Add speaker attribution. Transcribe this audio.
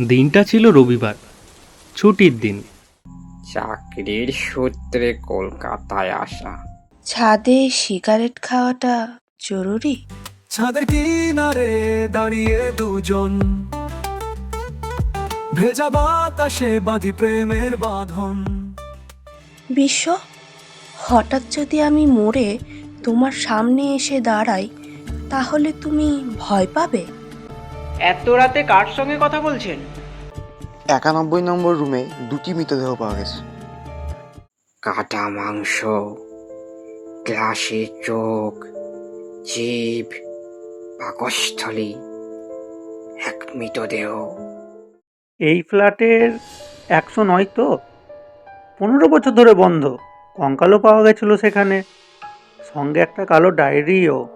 Speaker 1: দিনটা ছিল রবিবার, ছুটির দিন।
Speaker 2: চাকরির সূত্রে কলকাতায় আসা।
Speaker 3: ছাদে সিগারেট খাওয়াটা জরুরি?
Speaker 4: ছাদের কিনারে দাঁড়িয়ে দুজন, ভেজা বাতাসে বাঁধি প্রেমের বাঁধন।
Speaker 3: বিশ্ব, হঠাৎ যদি আমি মরে তোমার সামনে এসে দাঁড়াই, তাহলে তুমি ভয় পাবে?
Speaker 5: এত রাতে কার সঙ্গে কথা বলছেন?
Speaker 6: ৯১ নম্বর রুমে ২টি মৃতদেহ পাওয়া গেছে।
Speaker 2: কাটা মাংস, গ্লাসে চোখ, জিভ, পাকস্থলী, এক মৃতদেহ।
Speaker 7: এই ফ্ল্যাটের ১০৯ তো? ১৫ বছর ধরে বন্ধ। কঙ্কালও পাওয়া গেছিল সেখানে, সঙ্গে একটা কালো ডায়েরিও।